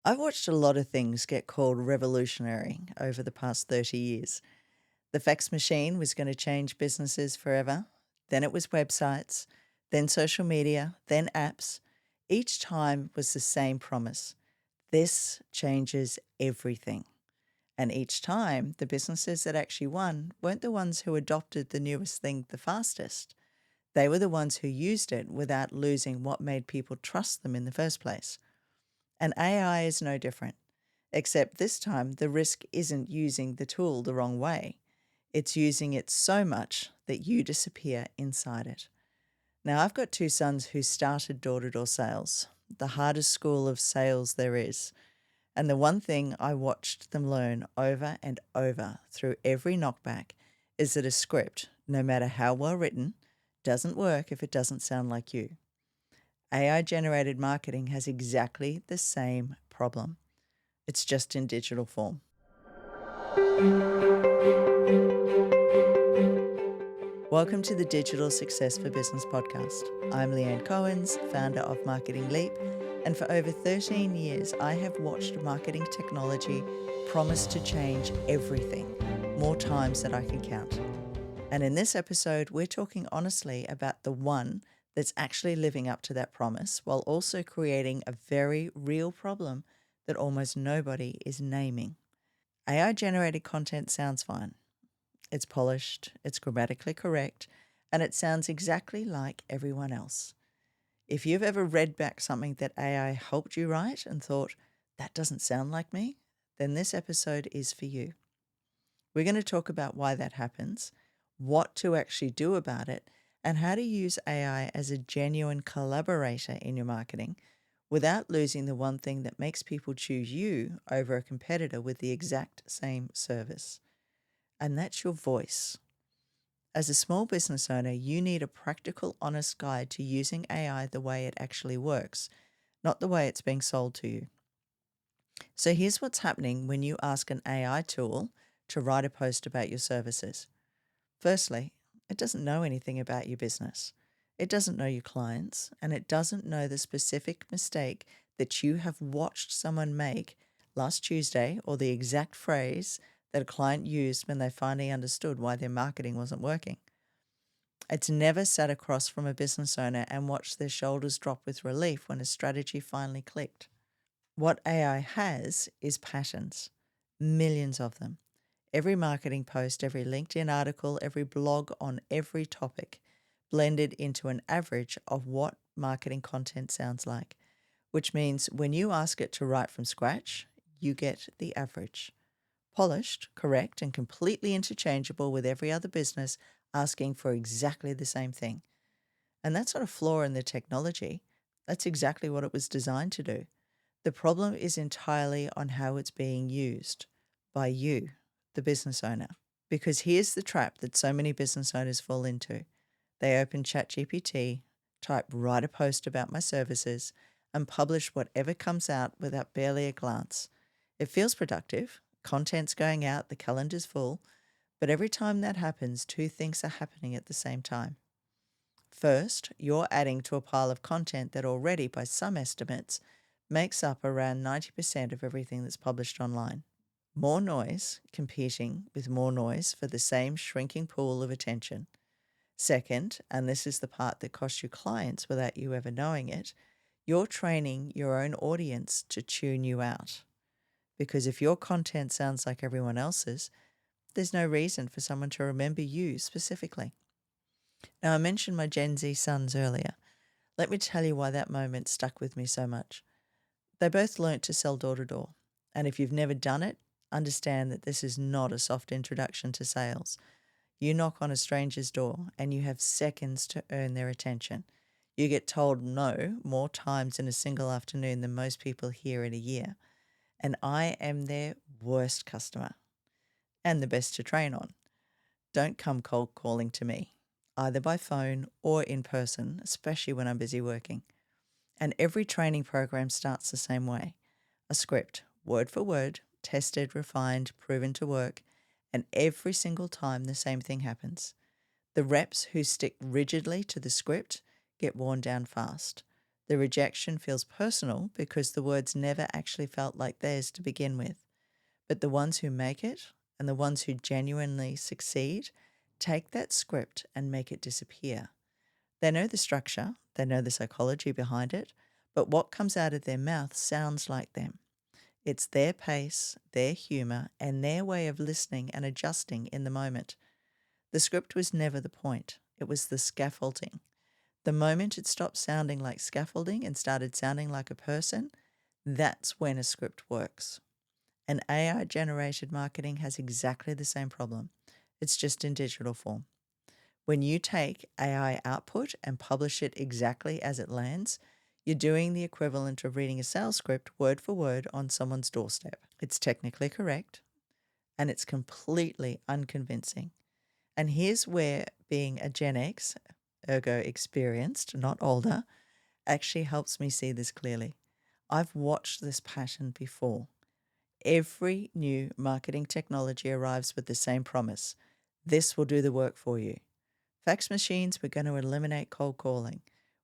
I've watched a lot of things get called revolutionary over the past 30 years. The fax machine was going to change businesses forever. Then it was websites, then social media, then apps. Each time was the same promise. This changes everything. And each time, the businesses that actually won weren't the ones who adopted the newest thing the fastest. They were the ones who used it without losing what made people trust them in the first place. And AI is no different, except this time the risk isn't using the tool the wrong way. It's using it so much that you disappear inside it. Now, I've got two sons who started door to door sales, the hardest school of sales there is. And the one thing I watched them learn over and over through every knockback is that a script, no matter how well written, doesn't work if it doesn't sound like you. AI generated marketing has exactly the same problem. It's just in digital form. Welcome to the Digital Success for Business podcast. I'm Leanne Cohens, founder of Marketing Leap, and for over 13 years, I have watched marketing technology promise to change everything, more times than I can count. And in this episode, we're talking honestly about the one that's actually living up to that promise while also creating a very real problem that almost nobody is naming. AI-generated content sounds fine. It's polished, it's grammatically correct, and it sounds exactly like everyone else. If you've ever read back something that AI helped you write and thought, that doesn't sound like me, then this episode is for you. We're going to talk about why that happens, what to actually do about it, and how to use AI as a genuine collaborator in your marketing without losing the one thing that makes people choose you over a competitor with the exact same service. And that's your voice. As a small business owner, you need a practical, honest guide to using AI the way it actually works, not the way it's being sold to you. So here's what's happening when you ask an AI tool to write a post about your services. Firstly, it doesn't know anything about your business. It doesn't know your clients, and it doesn't know the specific mistake that you have watched someone make last Tuesday or the exact phrase that a client used when they finally understood why their marketing wasn't working. It's never sat across from a business owner and watched their shoulders drop with relief when a strategy finally clicked. What AI has is patterns, millions of them. Every marketing post, every LinkedIn article, every blog on every topic, blended into an average of what marketing content sounds like, which means when you ask it to write from scratch, you get the average. Polished, correct, and completely interchangeable with every other business asking for exactly the same thing. And that's not a flaw in the technology. That's exactly what it was designed to do. The problem is entirely on how it's being used by you, the business owner. Because here's the trap that so many business owners fall into. They open ChatGPT, type write a post about my services, and publish whatever comes out without barely a glance. It feels productive. Content's going out, the calendar's full. But every time that happens, two things are happening at the same time. First, you're adding to a pile of content that already, by some estimates, makes up around 90% of everything that's published online. More noise competing with more noise for the same shrinking pool of attention. Second, and this is the part that costs you clients without you ever knowing it, you're training your own audience to tune you out. Because if your content sounds like everyone else's, there's no reason for someone to remember you specifically. Now, I mentioned my Gen Z sons earlier. Let me tell you why that moment stuck with me so much. They both learnt to sell door to door. And if you've never done it, understand that this is not a soft introduction to sales. You knock on a stranger's door and you have seconds to earn their attention. You get told no more times in a single afternoon than most people hear in a year. And I am their worst customer and the best to train on. Don't come cold calling to me, either by phone or in person, especially when I'm busy working. And every training program starts the same way. A script, word for word, tested, refined, proven to work, and every single time the same thing happens. The reps who stick rigidly to the script get worn down fast. The rejection feels personal because the words never actually felt like theirs to begin with. But the ones who make it and the ones who genuinely succeed take that script and make it disappear. They know the structure, they know the psychology behind it, but what comes out of their mouth sounds like them. It's their pace, their humor, and their way of listening and adjusting in the moment. The script was never the point, it was the scaffolding. The moment it stopped sounding like scaffolding and started sounding like a person, that's when a script works. And AI generated marketing has exactly the same problem. It's just in digital form. When you take AI output and publish it exactly as it lands, you're doing the equivalent of reading a sales script word for word on someone's doorstep. It's technically correct and it's completely unconvincing. And here's where being a Gen X, ergo experienced, not older, actually helps me see this clearly. I've watched this pattern before. Every new marketing technology arrives with the same promise. This will do the work for you. Fax machines were going to eliminate cold calling.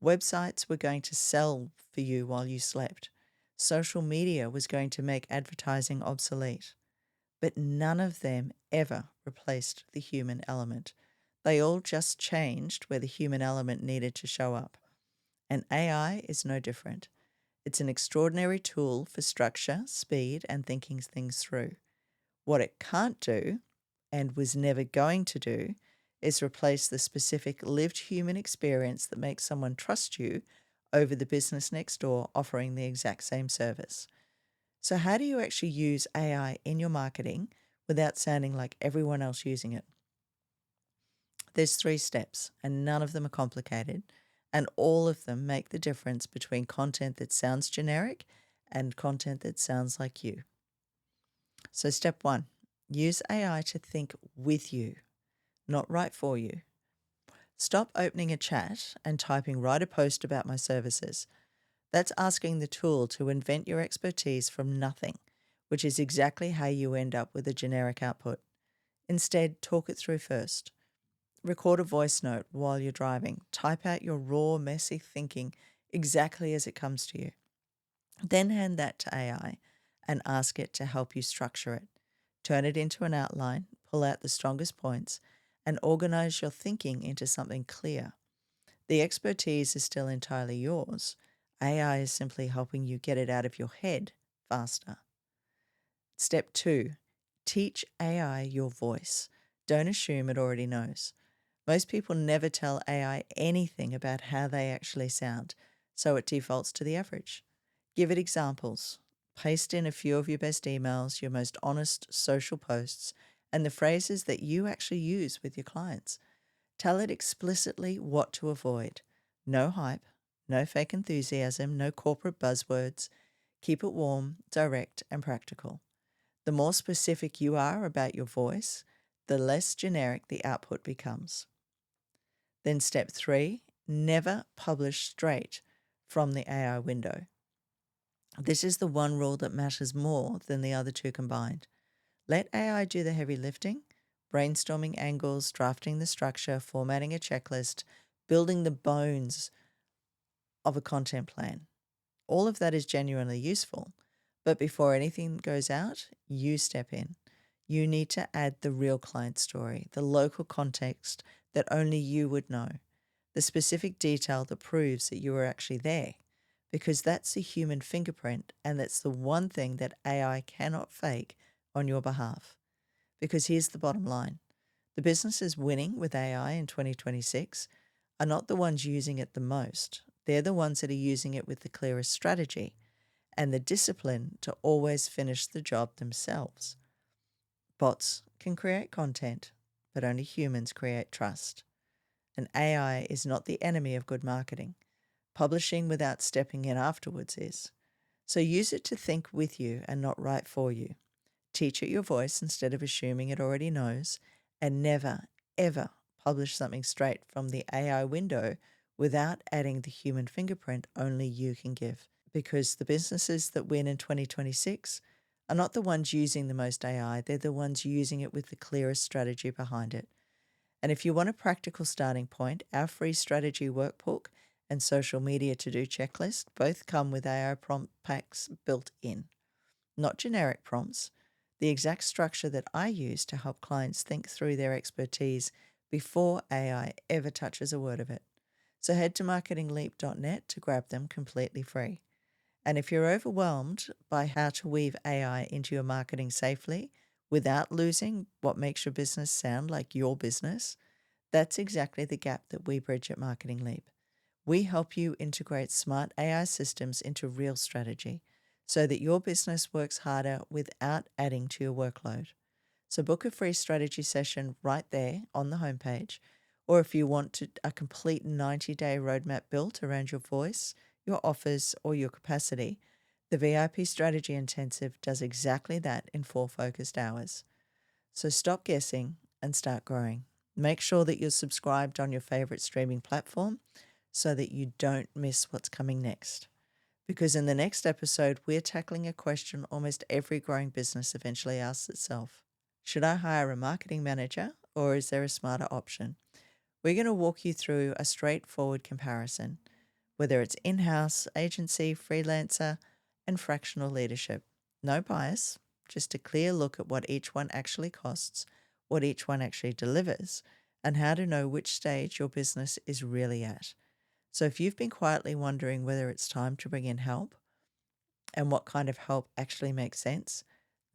Websites were going to sell for you while you slept. Social media was going to make advertising obsolete. But none of them ever replaced the human element. They all just changed where the human element needed to show up. And AI is no different. It's an extraordinary tool for structure, speed, and thinking things through. What it can't do, and was never going to do, is replace the specific lived human experience that makes someone trust you over the business next door offering the exact same service. So how do you actually use AI in your marketing without sounding like everyone else using it? There's 3 steps, and none of them are complicated, and all of them make the difference between content that sounds generic and content that sounds like you. So step 1, use AI to think with you, not write for you. Stop opening a chat and typing write a post about my services. That's asking the tool to invent your expertise from nothing, which is exactly how you end up with a generic output. Instead, talk it through first. Record a voice note while you're driving. Type out your raw, messy thinking exactly as it comes to you. Then hand that to AI and ask it to help you structure it. Turn it into an outline, pull out the strongest points, and organize your thinking into something clear. The expertise is still entirely yours. AI is simply helping you get it out of your head faster. Step 2, teach AI your voice. Don't assume it already knows. Most people never tell AI anything about how they actually sound, so it defaults to the average. Give it examples. Paste in a few of your best emails, your most honest social posts, and the phrases that you actually use with your clients. Tell it explicitly what to avoid. No hype, no fake enthusiasm, no corporate buzzwords. Keep it warm, direct, and practical. The more specific you are about your voice, the less generic the output becomes. Then step 3, never publish straight from the AI window. This is the one rule that matters more than the other 2 combined. Let AI do the heavy lifting, brainstorming angles, drafting the structure, formatting a checklist, building the bones of a content plan. All of that is genuinely useful, but before anything goes out, you step in. You need to add the real client story, the local context that only you would know, the specific detail that proves that you were actually there, because that's a human fingerprint and that's the one thing that AI cannot fake on your behalf. Because here's the bottom line. The businesses winning with AI in 2026 are not the ones using it the most. They're the ones that are using it with the clearest strategy and the discipline to always finish the job themselves. Bots can create content, but only humans create trust. And AI is not the enemy of good marketing. Publishing without stepping in afterwards is. So use it to think with you and not write for you. Teach it your voice instead of assuming it already knows, and never, ever publish something straight from the AI window without adding the human fingerprint only you can give. Because the businesses that win in 2026 are not the ones using the most AI, they're the ones using it with the clearest strategy behind it. And if you want a practical starting point, our free strategy workbook and social media to-do checklist both come with AI prompt packs built in. Not generic prompts, the exact structure that I use to help clients think through their expertise before AI ever touches a word of it. So head to marketingleap.net to grab them completely free. And if you're overwhelmed by how to weave AI into your marketing safely without losing what makes your business sound like your business, that's exactly the gap that we bridge at Marketing Leap. We help you integrate smart AI systems into real strategy so that your business works harder without adding to your workload. So book a free strategy session right there on the homepage, or if you want a complete 90-day roadmap built around your voice, your offers, or your capacity, the VIP Strategy Intensive does exactly that in 4 focused hours. So stop guessing and start growing. Make sure that you're subscribed on your favorite streaming platform so that you don't miss what's coming next. Because in the next episode, we're tackling a question almost every growing business eventually asks itself. Should I hire a marketing manager, or is there a smarter option? We're going to walk you through a straightforward comparison, whether it's in-house, agency, freelancer, and fractional leadership. No bias, just a clear look at what each one actually costs, what each one actually delivers, and how to know which stage your business is really at. So if you've been quietly wondering whether it's time to bring in help and what kind of help actually makes sense,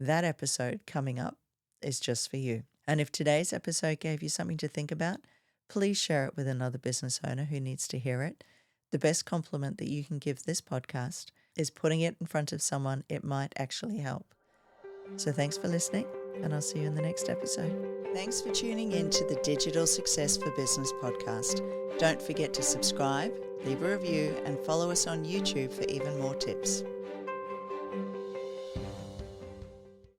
that episode coming up is just for you. And if today's episode gave you something to think about, please share it with another business owner who needs to hear it. The best compliment that you can give this podcast is putting it in front of someone it might actually help. So thanks for listening, and I'll see you in the next episode. Thanks for tuning in to the Digital Success for Business podcast. Don't forget to subscribe, leave a review, and follow us on YouTube for even more tips.